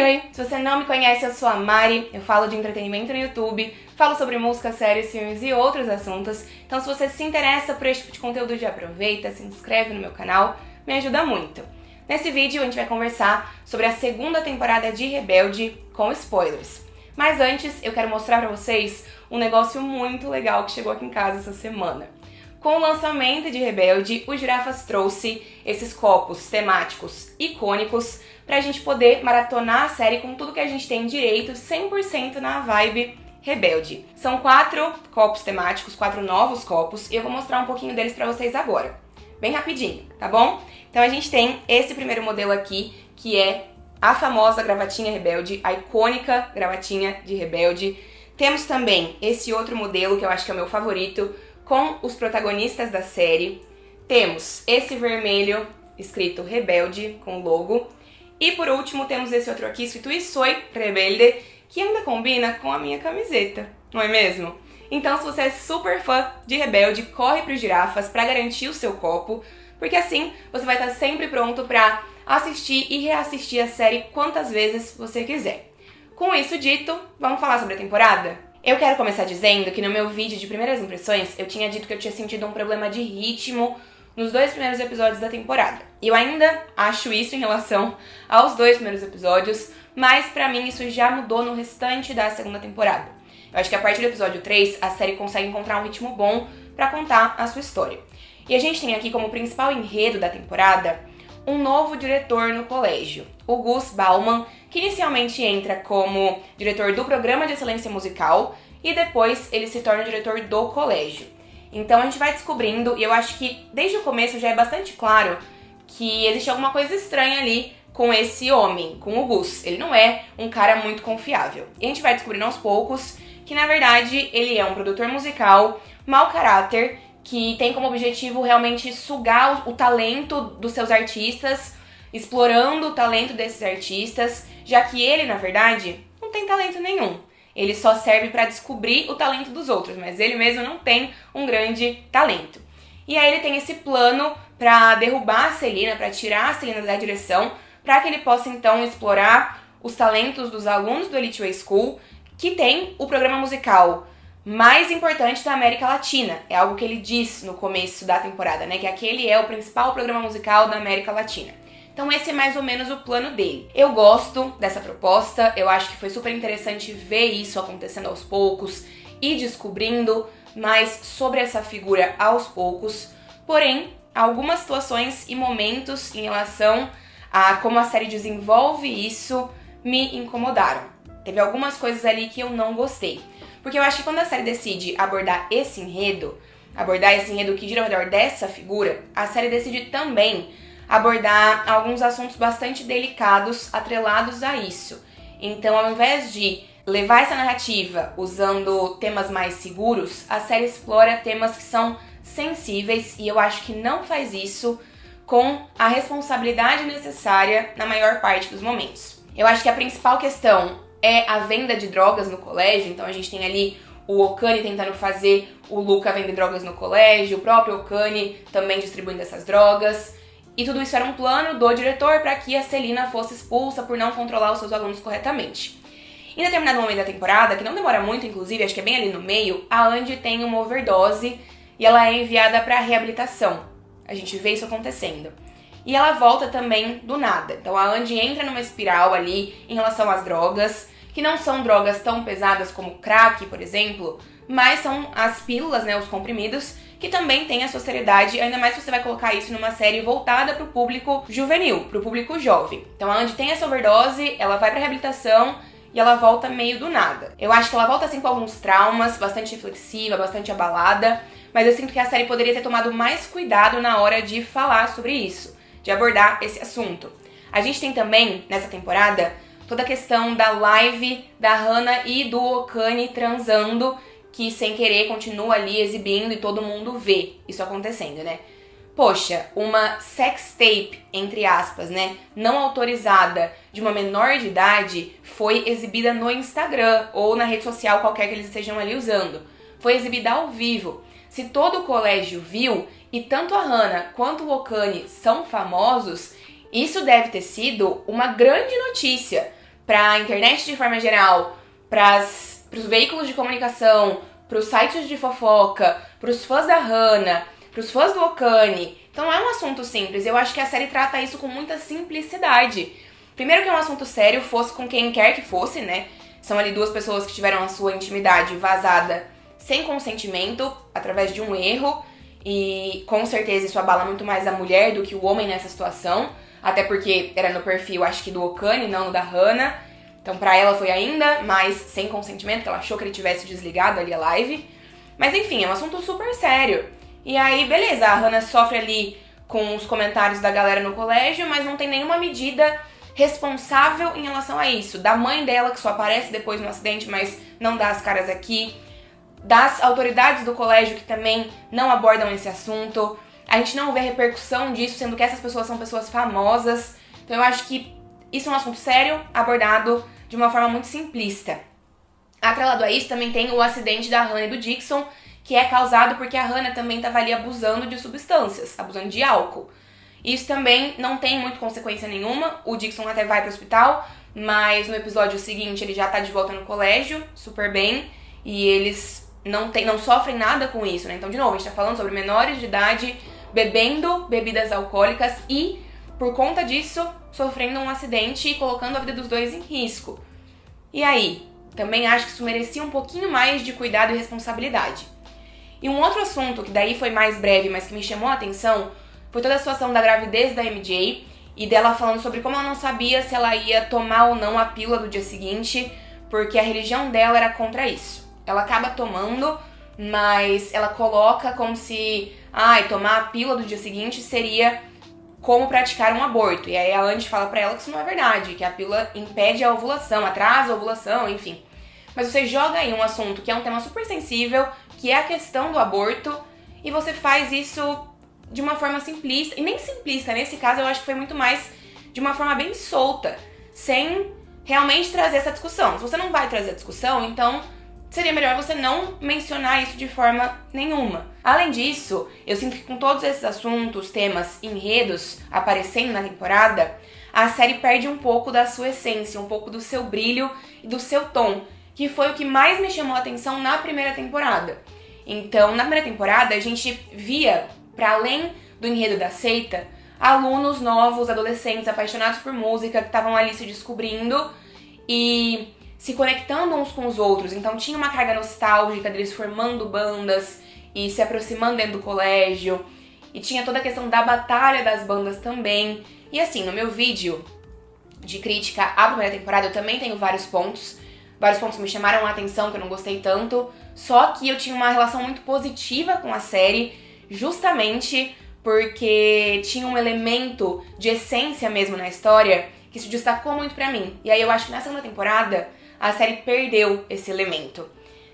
Oi! Se você não me conhece, eu sou a Mari, eu falo de entretenimento no YouTube, falo sobre música, séries, filmes e outros assuntos. Então se você se interessa por esse tipo de conteúdo, já aproveita, se inscreve no meu canal, me ajuda muito. Nesse vídeo a gente vai conversar sobre a segunda temporada de Rebelde com spoilers. Mas antes eu quero mostrar pra vocês um negócio muito legal que chegou aqui em casa essa semana. Com o lançamento de Rebelde, o Girafas trouxe esses copos temáticos icônicos pra gente poder maratonar a série com tudo que a gente tem direito, 100% na vibe Rebelde. São 4 copos temáticos, 4 novos copos, e eu vou mostrar um pouquinho deles pra vocês agora. Bem rapidinho, tá bom? Então a gente tem esse primeiro modelo aqui, que é a famosa gravatinha Rebelde, a icônica gravatinha de Rebelde. Temos também esse outro modelo, que eu acho que é o meu favorito, com os protagonistas da série. Temos esse vermelho escrito Rebelde, com o logo. E por último temos esse outro aqui escrito Y Soy Rebelde, que ainda combina com a minha camiseta, não é mesmo? Então se você é super fã de Rebelde, corre pro Girafas para garantir o seu copo, porque assim você vai estar sempre pronto para assistir e reassistir a série quantas vezes você quiser. Com isso dito, vamos falar sobre a temporada? Eu quero começar dizendo que no meu vídeo de primeiras impressões eu tinha dito que eu tinha sentido um problema de ritmo nos 2 primeiros episódios da temporada. E eu ainda acho isso em relação aos 2 primeiros episódios, mas pra mim isso já mudou no restante da segunda temporada. Eu acho que a partir do episódio 3 a série consegue encontrar um ritmo bom pra contar a sua história. E a gente tem aqui como principal enredo da temporada um novo diretor no colégio, o Gus Bauman, que inicialmente entra como diretor do programa de excelência musical e depois ele se torna diretor do colégio. Então a gente vai descobrindo, e eu acho que desde o começo já é bastante claro que existe alguma coisa estranha ali com esse homem, com o Gus. Ele não é um cara muito confiável. E a gente vai descobrindo aos poucos que na verdade ele é um produtor musical, mau caráter, que tem como objetivo realmente sugar o talento dos seus artistas, explorando o talento desses artistas, já que ele, na verdade, não tem talento nenhum. Ele só serve para descobrir o talento dos outros, mas ele mesmo não tem um grande talento. E aí ele tem esse plano para derrubar a Celina, para tirar a Celina da direção, para que ele possa então explorar os talentos dos alunos do Elite Way School, que tem o programa musical mais importante da América Latina. É algo que ele diz no começo da temporada, né? Que aquele é o principal programa musical da América Latina. Então esse é mais ou menos o plano dele. Eu gosto dessa proposta, eu acho que foi super interessante ver isso acontecendo aos poucos e descobrindo mais sobre essa figura aos poucos. Porém, algumas situações e momentos em relação a como a série desenvolve isso me incomodaram. Teve algumas coisas ali que eu não gostei. Porque eu acho que quando a série decide abordar esse enredo que gira ao redor dessa figura, a série decide também abordar alguns assuntos bastante delicados atrelados a isso. Então, ao invés de levar essa narrativa usando temas mais seguros, a série explora temas que são sensíveis e eu acho que não faz isso com a responsabilidade necessária na maior parte dos momentos. Eu acho que a principal questão é a venda de drogas no colégio, então a gente tem ali o Okane tentando fazer o Luca vender drogas no colégio, o próprio Okane também distribuindo essas drogas. E tudo isso era um plano do diretor para que a Celina fosse expulsa por não controlar os seus alunos corretamente. Em determinado momento da temporada, que não demora muito, inclusive, acho que é bem ali no meio, a Andy tem uma overdose e ela é enviada para reabilitação. A gente vê isso acontecendo. E ela volta também do nada. Então a Andy entra numa espiral ali em relação às drogas, que não são drogas tão pesadas como crack, por exemplo, mas são as pílulas, né, os comprimidos, que também tem a sua seriedade, ainda mais se você vai colocar isso numa série voltada pro público juvenil, pro público jovem. Então a Andy tem essa overdose, ela vai pra reabilitação e ela volta meio do nada. Eu acho que ela volta assim com alguns traumas, bastante reflexiva, bastante abalada, mas eu sinto que a série poderia ter tomado mais cuidado na hora de falar sobre isso, de abordar esse assunto. A gente tem também, nessa temporada, toda a questão da live da Hannah e do Okane transando, que sem querer continua ali exibindo e todo mundo vê isso acontecendo, né? Poxa, uma sex tape, entre aspas, né, não autorizada de uma menor de idade foi exibida no Instagram ou na rede social qualquer que eles estejam ali usando. Foi exibida ao vivo. Se todo o colégio viu, e tanto a Hannah quanto o Okane são famosos, isso deve ter sido uma grande notícia pra internet de forma geral, pros veículos de comunicação, pros sites de fofoca, pros fãs da Hana, pros fãs do Okane. Então não é um assunto simples, eu acho que a série trata isso com muita simplicidade. Primeiro que é um assunto sério, fosse com quem quer que fosse, né? São ali duas pessoas que tiveram a sua intimidade vazada sem consentimento, através de um erro, e com certeza isso abala muito mais a mulher do que o homem nessa situação, até porque era no perfil, acho que do Okane, não no da Hana. Então pra ela foi ainda mais sem consentimento, que ela achou que ele tivesse desligado ali a live. Mas enfim, é um assunto super sério. E aí, beleza, a Hana sofre ali com os comentários da galera no colégio, mas não tem nenhuma medida responsável em relação a isso. Da mãe dela, que só aparece depois no acidente, mas não dá as caras aqui. Das autoridades do colégio, que também não abordam esse assunto. A gente não vê repercussão disso, sendo que essas pessoas são pessoas famosas. Então eu acho que isso é um assunto sério, abordado de uma forma muito simplista. Atrelado a isso, também tem o acidente da Hana e do Dixon, que é causado porque a Hana também estava ali abusando de substâncias, abusando de álcool. Isso também não tem muito consequência nenhuma, o Dixon até vai pro hospital, mas no episódio seguinte ele já tá de volta no colégio, super bem, e eles não sofrem nada com isso, né? Então, de novo, a gente tá falando sobre menores de idade bebendo bebidas alcoólicas e, por conta disso, sofrendo um acidente e colocando a vida dos dois em risco. E aí? Também acho que isso merecia um pouquinho mais de cuidado e responsabilidade. E um outro assunto, que daí foi mais breve, mas que me chamou a atenção, foi toda a situação da gravidez da MJ e dela falando sobre como ela não sabia se ela ia tomar ou não a pílula do dia seguinte, porque a religião dela era contra isso. Ela acaba tomando, mas ela coloca como se tomar a pílula do dia seguinte seria como praticar um aborto. E aí a Andy fala pra ela que isso não é verdade, que a pílula impede a ovulação, atrasa a ovulação, enfim. Mas você joga aí um assunto que é um tema super sensível, que é a questão do aborto, e você faz isso de uma forma simplista, e nem simplista, nesse caso eu acho que foi muito mais de uma forma bem solta, sem realmente trazer essa discussão. Se você não vai trazer a discussão, então seria melhor você não mencionar isso de forma nenhuma. Além disso, eu sinto que com todos esses assuntos, temas, enredos aparecendo na temporada, a série perde um pouco da sua essência, um pouco do seu brilho e do seu tom, que foi o que mais me chamou a atenção na primeira temporada. Então, na primeira temporada, a gente via, para além do enredo da seita, alunos novos, adolescentes apaixonados por música, que estavam ali se descobrindo e se conectando uns com os outros. Então tinha uma carga nostálgica deles formando bandas e se aproximando dentro do colégio. E tinha toda a questão da batalha das bandas também. E assim, no meu vídeo de crítica à primeira temporada, eu também tenho vários pontos que me chamaram a atenção, que eu não gostei tanto. Só que eu tinha uma relação muito positiva com a série, justamente porque tinha um elemento de essência mesmo na história que se destacou muito pra mim. E aí eu acho que na segunda temporada a série perdeu esse elemento.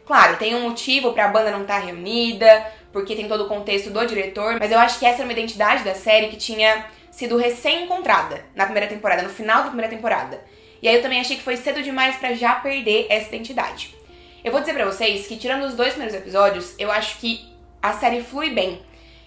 Claro, tem um motivo pra banda não estar reunida, porque tem todo o contexto do diretor, mas eu acho que essa era uma identidade da série que tinha sido recém-encontrada na primeira temporada, no final da primeira temporada. E aí eu também achei que foi cedo demais pra já perder essa identidade. Eu vou dizer pra vocês que, tirando os 2 primeiros episódios, eu acho que a série flui bem.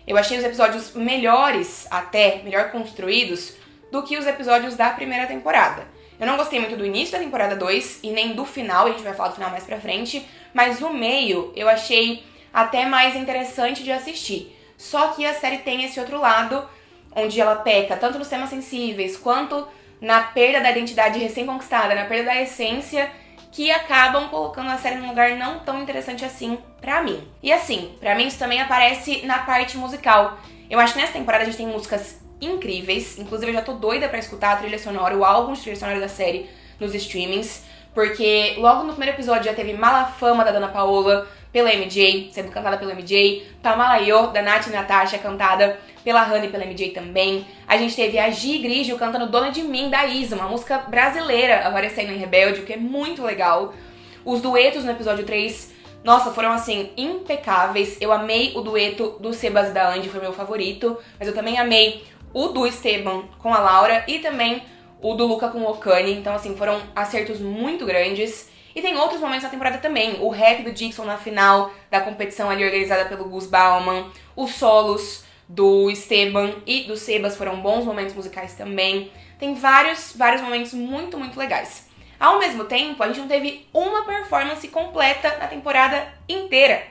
Eu achei os episódios melhores, até melhor construídos, do que os episódios da primeira temporada. Eu não gostei muito do início da temporada 2 e nem do final, a gente vai falar do final mais pra frente, mas o meio eu achei até mais interessante de assistir. Só que a série tem esse outro lado, onde ela peca tanto nos temas sensíveis, quanto na perda da identidade recém-conquistada, na perda da essência, que acabam colocando a série num lugar não tão interessante assim pra mim. E assim, pra mim isso também aparece na parte musical. Eu acho que nessa temporada a gente tem músicas incríveis, inclusive eu já tô doida pra escutar a trilha sonora, o álbum de trilha sonora da série nos streamings, porque logo no primeiro episódio já teve Mala Fama da Dana Paola, pela MJ, sendo cantada pela MJ, Tamalayo, da Nath e Natasha, cantada pela Hana e pela MJ também. A gente teve a Gi Grigio cantando Dona de Mim, da Isa, uma música brasileira aparecendo em Rebelde, o que é muito legal. Os duetos no episódio 3, nossa, foram assim, impecáveis. Eu amei o dueto do Sebas e da Andy, foi meu favorito, mas eu também amei o do Esteban com a Laura e também o do Luca com o Okane. Então assim, foram acertos muito grandes. E tem outros momentos na temporada também. O rap do Dixon na final da competição ali organizada pelo Gus Bauman. Os solos do Esteban e do Sebas foram bons momentos musicais também. Tem vários momentos muito, muito legais. Ao mesmo tempo, a gente não teve uma performance completa na temporada inteira.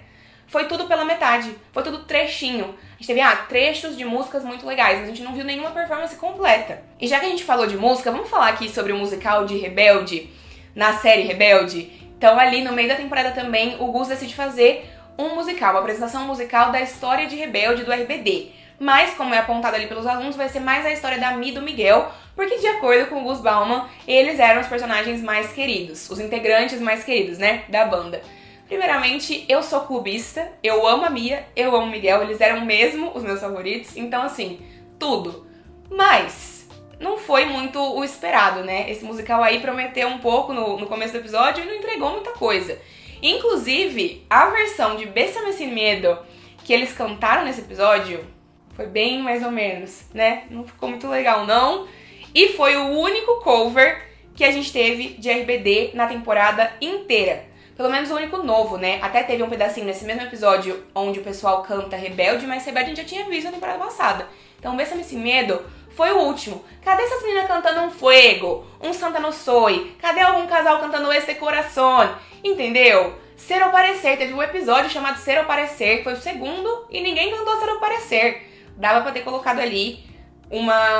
Foi tudo pela metade, foi tudo trechinho. A gente teve trechos de músicas muito legais, mas a gente não viu nenhuma performance completa. E já que a gente falou de música, vamos falar aqui sobre o musical de Rebelde, na série Rebelde. Então ali no meio da temporada também, o Gus decide fazer um musical, uma apresentação musical da história de Rebelde do RBD. Mas, como é apontado ali pelos alunos, vai ser mais a história da Mi e do Miguel, porque de acordo com o Gus Bauman, eles eram os personagens mais queridos, os integrantes mais queridos, né, da banda. Primeiramente, eu sou clubista, eu amo a Mia, eu amo o Miguel, eles eram mesmo os meus favoritos, então assim, tudo. Mas não foi muito o esperado, né? Esse musical aí prometeu um pouco no começo do episódio e não entregou muita coisa. Inclusive, a versão de Bésame Sin Miedo que eles cantaram nesse episódio foi bem mais ou menos, né? Não ficou muito legal, não. E foi o único cover que a gente teve de RBD na temporada inteira. Pelo menos o único novo, né? Até teve um pedacinho nesse mesmo episódio onde o pessoal canta Rebelde, mas Rebelde a gente já tinha visto na temporada passada. Então, Bésame Sin Miedo foi o último. Cadê essas meninas cantando um Fuego, um Santa No Soy? Cadê algum casal cantando Este Corazón? Entendeu? Ser ou Parecer. Teve um episódio chamado Ser ou Parecer, que foi o segundo, e ninguém cantou Ser ou Parecer. Dava pra ter colocado ali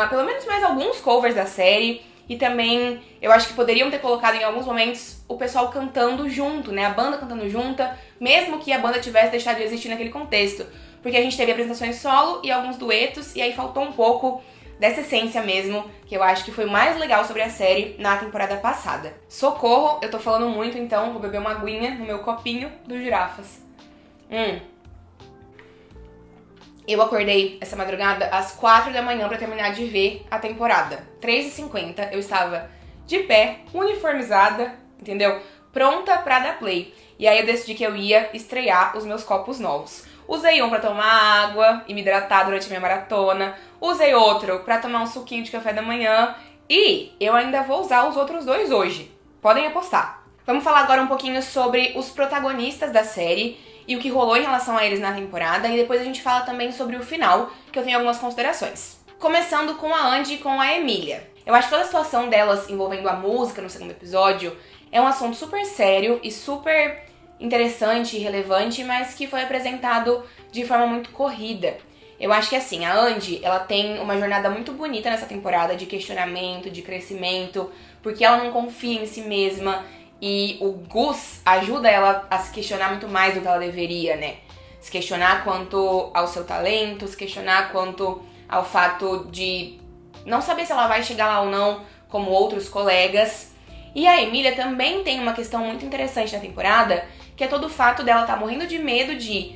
pelo menos mais alguns covers da série. E também, eu acho que poderiam ter colocado em alguns momentos o pessoal cantando junto, né? A banda cantando junta, mesmo que a banda tivesse deixado de existir naquele contexto. Porque a gente teve apresentações solo e alguns duetos, e aí faltou um pouco dessa essência mesmo, que eu acho que foi o mais legal sobre a série na temporada passada. Socorro, eu tô falando muito, então vou beber uma aguinha no meu copinho do Girafas. Eu acordei essa madrugada às 4 da manhã pra terminar de ver a temporada. 3h50, eu estava de pé, uniformizada, entendeu? Pronta pra dar play. E aí eu decidi que eu ia estrear os meus copos novos. Usei um pra tomar água e me hidratar durante a minha maratona. Usei outro pra tomar um suquinho de café da manhã. E eu ainda vou usar os outros dois hoje. Podem apostar. Vamos falar agora um pouquinho sobre os protagonistas da série e o que rolou em relação a eles na temporada, e depois a gente fala também sobre o final, que eu tenho algumas considerações. Começando com a Andy e com a Emília. Eu acho que toda a situação delas envolvendo a música no segundo episódio é um assunto super sério e super interessante e relevante, mas que foi apresentado de forma muito corrida. Eu acho que assim, a Andy, ela tem uma jornada muito bonita nessa temporada de questionamento, de crescimento, porque ela não confia em si mesma. E o Gus ajuda ela a se questionar muito mais do que ela deveria, né? Se questionar quanto ao seu talento, se questionar quanto ao fato de não saber se ela vai chegar lá ou não, como outros colegas. E a Emília também tem uma questão muito interessante na temporada, que é todo o fato dela estar morrendo de medo de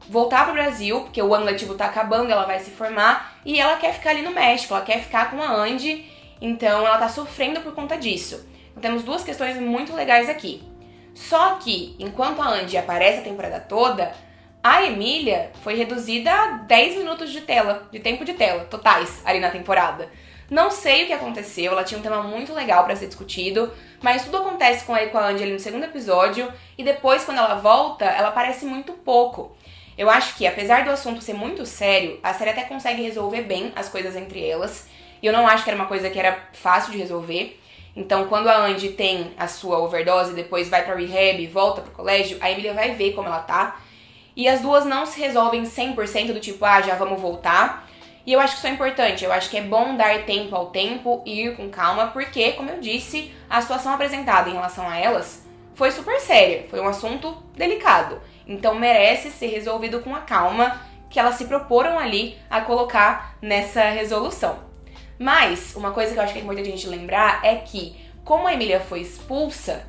voltar pro Brasil, porque o ano letivo tá acabando, ela vai se formar, e ela quer ficar ali no México, ela quer ficar com a Andy, então ela tá sofrendo por conta disso. Então, temos duas questões muito legais aqui. Só que, enquanto a Andy aparece a temporada toda, a Emília foi reduzida a 10 minutos de tela, de tempo de tela, totais, ali na temporada. Não sei o que aconteceu, ela tinha um tema muito legal pra ser discutido, mas tudo acontece com ela e com a Andy ali no segundo episódio, e depois, quando ela volta, ela aparece muito pouco. Eu acho que, apesar do assunto ser muito sério, a série até consegue resolver bem as coisas entre elas, e eu não acho que era uma coisa que era fácil de resolver. Então, quando a Andy tem a sua overdose e depois vai pra rehab e volta pro colégio, a Emília vai ver como ela tá. E as duas não se resolvem 100% do tipo, já vamos voltar. E eu acho que isso é importante, eu acho que é bom dar tempo ao tempo e ir com calma, porque, como eu disse, a situação apresentada em relação a elas foi super séria, foi um assunto delicado. Então merece ser resolvido com a calma que elas se proporam ali a colocar nessa resolução. Mas, uma coisa que eu acho que é importante a gente lembrar é que, como a Emília foi expulsa,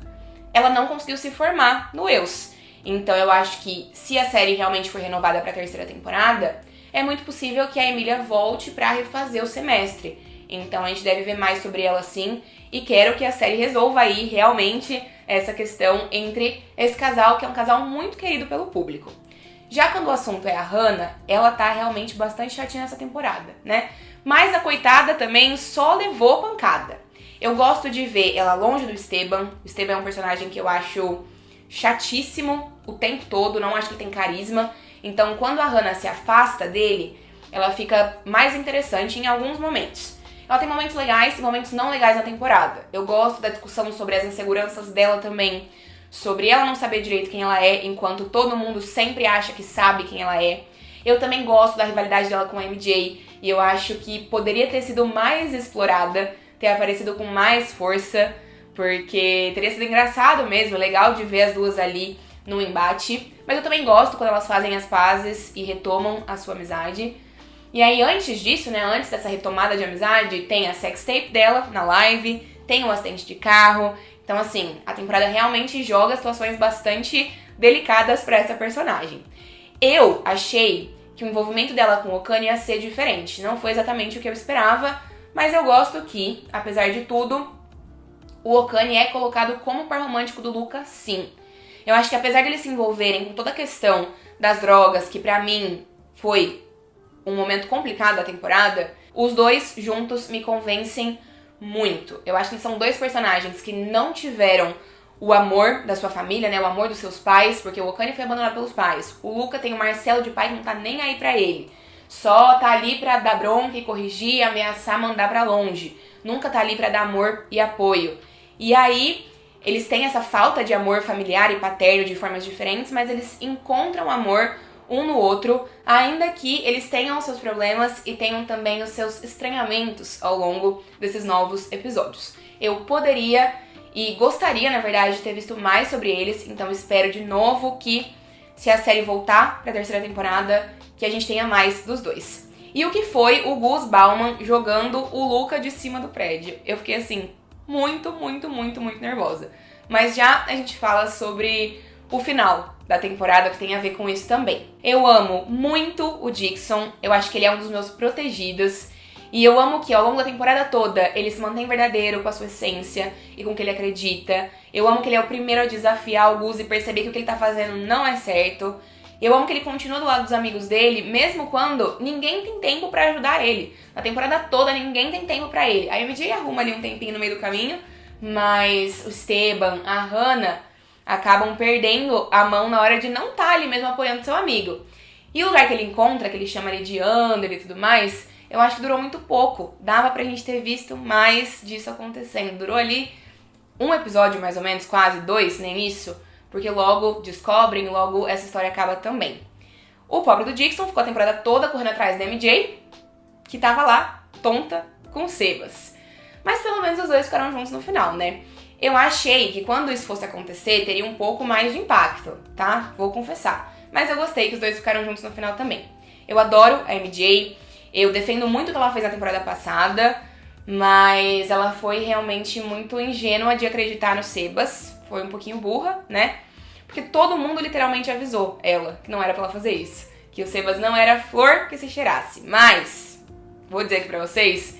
ela não conseguiu se formar no EUS. Então eu acho que, se a série realmente for renovada para a terceira temporada, é muito possível que a Emília volte para refazer o semestre. Então a gente deve ver mais sobre ela sim, e quero que a série resolva aí realmente essa questão entre esse casal, que é um casal muito querido pelo público. Já quando o assunto é a Hannah, ela tá realmente bastante chatinha nessa temporada, né? Mas a coitada também só levou pancada. Eu gosto de ver ela longe do Esteban. O Esteban é um personagem que eu acho chatíssimo o tempo todo, não acho que ele tem carisma. Então, quando a Hannah se afasta dele, ela fica mais interessante em alguns momentos. Ela tem momentos legais e momentos não legais na temporada. Eu gosto da discussão sobre as inseguranças dela também, sobre ela não saber direito quem ela é, enquanto todo mundo sempre acha que sabe quem ela é. Eu também gosto da rivalidade dela com a MJ, e eu acho que poderia ter sido mais explorada, ter aparecido com mais força, porque teria sido engraçado mesmo, legal de ver as duas ali no embate. Mas eu também gosto quando elas fazem as pazes e retomam a sua amizade. E aí antes disso, né, antes dessa retomada de amizade, tem a sextape dela na live, tem um acidente de carro. Então assim, a temporada realmente joga situações bastante delicadas pra essa personagem. Eu achei que o envolvimento dela com o Okane ia ser diferente. Não foi exatamente o que eu esperava, mas eu gosto que, apesar de tudo, o Okane é colocado como par romântico do Luca, sim. Eu acho que apesar de eles se envolverem com toda a questão das drogas, que pra mim foi um momento complicado da temporada, os dois juntos me convencem muito. Eu acho que são dois personagens que não tiveram o amor da sua família, né, o amor dos seus pais, porque o Okane foi abandonado pelos pais. O Luca tem o Marcelo de pai que não tá nem aí pra ele. Só tá ali pra dar bronca e corrigir, ameaçar, mandar pra longe. Nunca tá ali pra dar amor e apoio. E aí, eles têm essa falta de amor familiar e paterno de formas diferentes, mas eles encontram amor um no outro, ainda que eles tenham os seus problemas e tenham também os seus estranhamentos ao longo desses novos episódios. Eu poderia e gostaria, na verdade, de ter visto mais sobre eles, então espero de novo que, se a série voltar pra terceira temporada, que a gente tenha mais dos dois. E o que foi o Gus Bauman jogando o Luca de cima do prédio? Eu fiquei assim, muito nervosa. Mas já a gente fala sobre o final da temporada, que tem a ver com isso também. Eu amo muito o Dixon, eu acho que ele é um dos meus protegidos. E eu amo que ao longo da temporada toda ele se mantém verdadeiro com a sua essência e com o que ele acredita. Eu amo que ele é o primeiro a desafiar o Gus e perceber que o que ele tá fazendo não é certo. Eu amo que ele continua do lado dos amigos dele, mesmo quando ninguém tem tempo pra ajudar ele. Na temporada toda ninguém tem tempo pra ele. A MJ arruma ali um tempinho no meio do caminho, mas o Esteban, a Hannah, acabam perdendo a mão na hora de não estar ali mesmo apoiando seu amigo. E o lugar que ele encontra, que ele chama ali de Under e tudo mais, eu acho que durou muito pouco. Dava pra gente ter visto mais disso acontecendo. Durou ali um episódio mais ou menos, quase 2, nem isso, porque logo descobrem, logo essa história acaba também. O pobre do Dixon ficou a temporada toda correndo atrás da MJ, que tava lá, tonta, com o Sebas. Mas pelo menos os dois ficaram juntos no final, né? Eu achei que quando isso fosse acontecer, teria um pouco mais de impacto, tá? Vou confessar. Mas eu gostei que os dois ficaram juntos no final também. Eu adoro a MJ, eu defendo muito o que ela fez na temporada passada, mas ela foi realmente muito ingênua de acreditar no Sebas. Foi um pouquinho burra, né? Porque todo mundo literalmente avisou ela que não era pra ela fazer isso. Que o Sebas não era flor que se cheirasse. Mas, vou dizer aqui pra vocês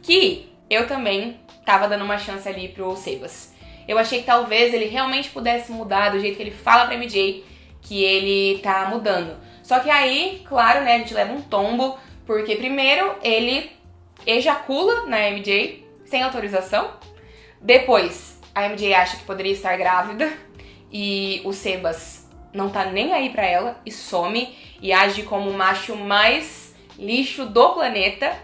que eu também tava dando uma chance ali pro Sebas. Eu achei que talvez ele realmente pudesse mudar do jeito que ele fala pra MJ que ele tá mudando. Só que aí, claro, né, a gente leva um tombo, porque primeiro ele ejacula na MJ sem autorização. Depois, a MJ acha que poderia estar grávida e o Sebas não tá nem aí pra ela e some e age como o macho mais lixo do planeta.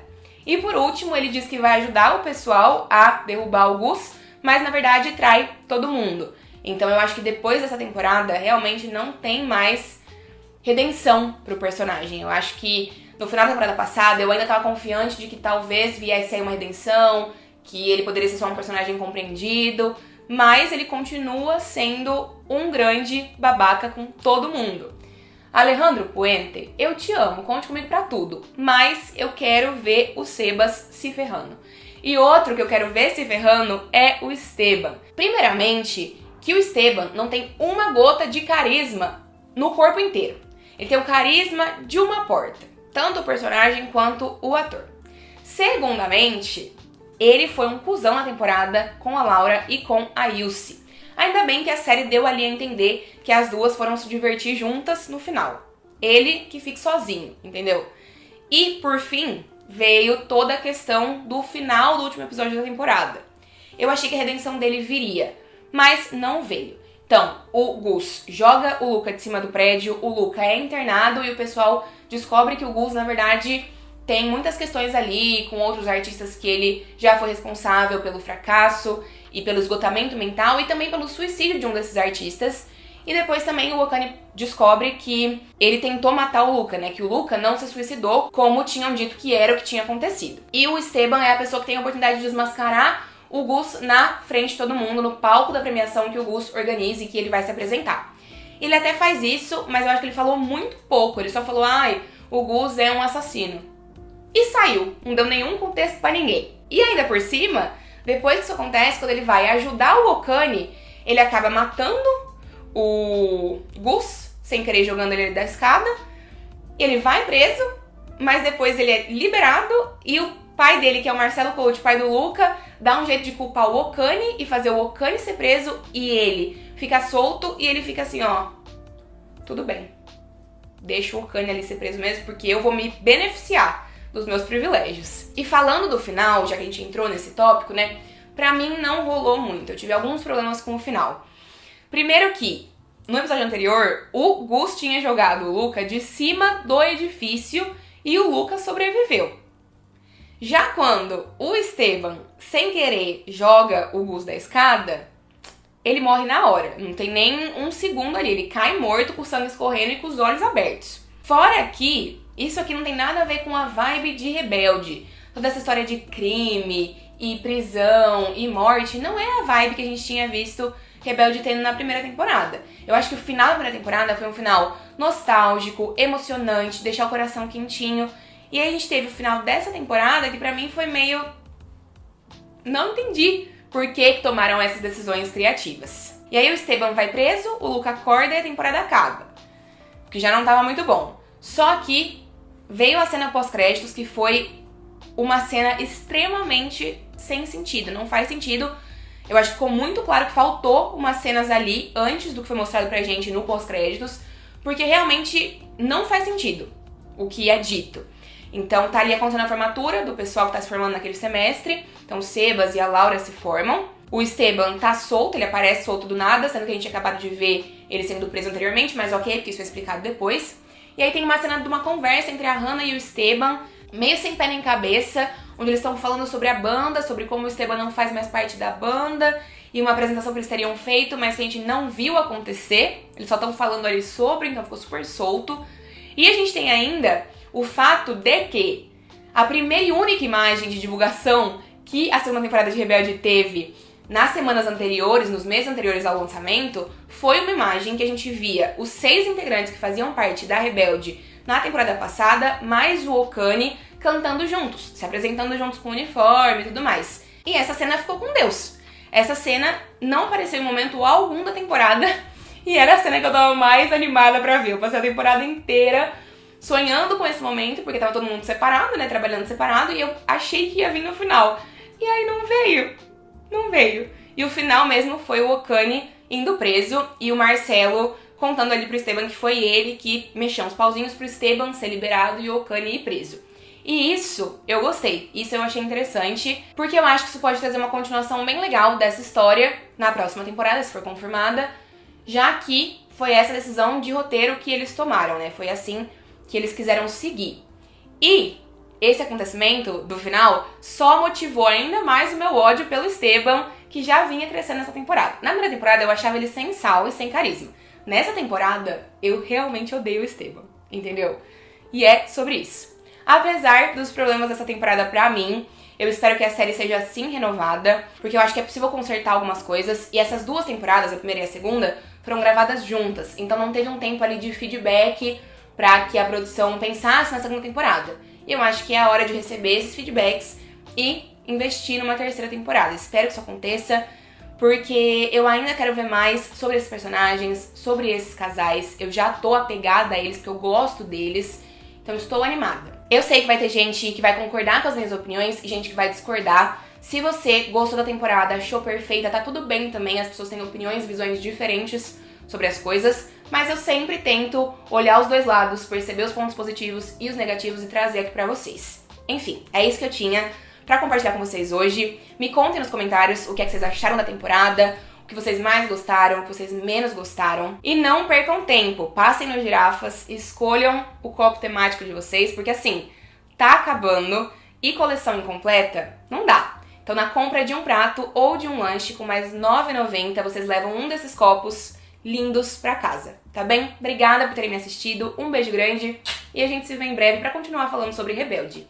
E por último, ele diz que vai ajudar o pessoal a derrubar o Gus, mas na verdade trai todo mundo. Então eu acho que depois dessa temporada realmente não tem mais redenção pro personagem. Eu acho que no final da temporada passada eu ainda tava confiante de que talvez viesse aí uma redenção, que ele poderia ser só um personagem compreendido, mas ele continua sendo um grande babaca com todo mundo. Alejandro Puente, eu te amo, conte comigo pra tudo, mas eu quero ver o Sebas se ferrando. E outro que eu quero ver se ferrando é o Esteban. Primeiramente, que o Esteban não tem uma gota de carisma no corpo inteiro. Ele tem o carisma de uma porta, tanto o personagem quanto o ator. Segundamente, ele foi um cuzão na temporada com a Laura e com a Ilse. Ainda bem que a série deu ali a entender que as duas foram se divertir juntas no final. Ele que fique sozinho, entendeu? E, por fim, veio toda a questão do final do último episódio da temporada. Eu achei que a redenção dele viria, mas não veio. Então, o Gus joga o Luca de cima do prédio, o Luca é internado e o pessoal descobre que o Gus, na verdade, tem muitas questões ali com outros artistas que ele já foi responsável pelo fracasso e pelo esgotamento mental e também pelo suicídio de um desses artistas. E depois também o Okane descobre que ele tentou matar o Luca, né? Que o Luca não se suicidou, como tinham dito que era o que tinha acontecido. E o Esteban é a pessoa que tem a oportunidade de desmascarar o Gus na frente de todo mundo, no palco da premiação que o Gus organiza e que ele vai se apresentar. Ele até faz isso, mas eu acho que ele falou muito pouco. Ele só falou, o Gus é um assassino. E saiu, não deu nenhum contexto pra ninguém. E ainda por cima, depois que isso acontece, quando ele vai ajudar o Okane, ele acaba matando o Gus, sem querer, jogando ele da escada. Ele vai preso, mas depois ele é liberado e o pai dele, que é o Marcelo Coach, pai do Luca, dá um jeito de culpar o Okane e fazer o Okane ser preso e ele fica solto e ele fica assim, tudo bem, deixa o Okane ali ser preso mesmo porque eu vou me beneficiar dos meus privilégios. E falando do final, já que a gente entrou nesse tópico, né, pra mim não rolou muito, eu tive alguns problemas com o final. Primeiro que, no episódio anterior, o Gus tinha jogado o Luca de cima do edifício e o Luca sobreviveu. Já quando o Esteban, sem querer, joga o Gus da escada, ele morre na hora. Não tem nem um segundo ali. Ele cai morto, com o sangue escorrendo e com os olhos abertos. Fora que, isso aqui não tem nada a ver com a vibe de Rebelde. Toda essa história de crime e prisão e morte não é a vibe que a gente tinha visto Rebelde tendo na primeira temporada. Eu acho que o final da primeira temporada foi um final nostálgico, emocionante, deixar o coração quentinho. E aí a gente teve o final dessa temporada que pra mim foi meio... Não entendi por que tomaram essas decisões criativas. E aí o Esteban vai preso, o Luca acorda e a temporada acaba. Que já não tava muito bom. Só que veio a cena pós-créditos que foi uma cena extremamente sem sentido. Não faz sentido. Eu acho que ficou muito claro que faltou umas cenas ali antes do que foi mostrado pra gente no pós-créditos, porque realmente não faz sentido o que é dito. Então tá ali acontecendo a formatura do pessoal que tá se formando naquele semestre. Então o Sebas e a Laura se formam. O Esteban tá solto, ele aparece solto do nada, sendo que a gente tinha acabado de ver ele sendo preso anteriormente, mas ok, porque isso é explicado depois. E aí tem uma cena de uma conversa entre a Hannah e o Esteban, meio sem pé nem cabeça, onde eles estão falando sobre a banda, sobre como o Esteban não faz mais parte da banda, e uma apresentação que eles teriam feito, mas que a gente não viu acontecer. Eles só estão falando ali sobre, então ficou super solto. E a gente tem ainda o fato de que a primeira e única imagem de divulgação que a segunda temporada de Rebelde teve nas semanas anteriores, nos meses anteriores ao lançamento, foi uma imagem que a gente via os 6 integrantes que faziam parte da Rebelde na temporada passada, mais o Okane cantando juntos, se apresentando juntos com o uniforme e tudo mais. E essa cena ficou com Deus. Essa cena não apareceu em momento algum da temporada e era a cena que eu tava mais animada pra ver. Eu passei a temporada inteira sonhando com esse momento, porque tava todo mundo separado, né, trabalhando separado, e eu achei que ia vir no final. E aí não veio. E o final mesmo foi o Okane indo preso e o Marcelo contando ali pro Esteban que foi ele que mexeu uns pauzinhos pro Esteban ser liberado e o Okane ir preso. E isso eu gostei, isso eu achei interessante, porque eu acho que isso pode trazer uma continuação bem legal dessa história na próxima temporada, se for confirmada, já que foi essa decisão de roteiro que eles tomaram, né? Foi assim que eles quiseram seguir. E esse acontecimento do final só motivou ainda mais o meu ódio pelo Esteban, que já vinha crescendo nessa temporada. Na primeira temporada eu achava ele sem sal e sem carisma. Nessa temporada eu realmente odeio o Esteban, entendeu? E é sobre isso. Apesar dos problemas dessa temporada pra mim, eu espero que a série seja assim renovada, porque eu acho que é possível consertar algumas coisas, e essas 2 temporadas, a primeira e a segunda, foram gravadas juntas, então não teve um tempo ali de feedback pra que a produção pensasse na segunda temporada. E eu acho que é a hora de receber esses feedbacks e investir numa terceira temporada. Espero que isso aconteça, porque eu ainda quero ver mais sobre esses personagens, sobre esses casais. Eu já tô apegada a eles, porque eu gosto deles, então estou animada. Eu sei que vai ter gente que vai concordar com as minhas opiniões e gente que vai discordar. Se você gostou da temporada, achou perfeita, tá tudo bem também, as pessoas têm opiniões, visões diferentes sobre as coisas, mas eu sempre tento olhar os 2 lados, perceber os pontos positivos e os negativos e trazer aqui pra vocês. Enfim, é isso que eu tinha pra compartilhar com vocês hoje. Me contem nos comentários o que é que vocês acharam da temporada, o que vocês mais gostaram, o que vocês menos gostaram. E não percam tempo, passem no Girafas, escolham o copo temático de vocês, porque assim, tá acabando e coleção incompleta, não dá. Então na compra de um prato ou de um lanche com mais R$ 9,90, vocês levam um desses copos lindos pra casa, tá bem? Obrigada por terem me assistido, um beijo grande e a gente se vê em breve pra continuar falando sobre Rebelde.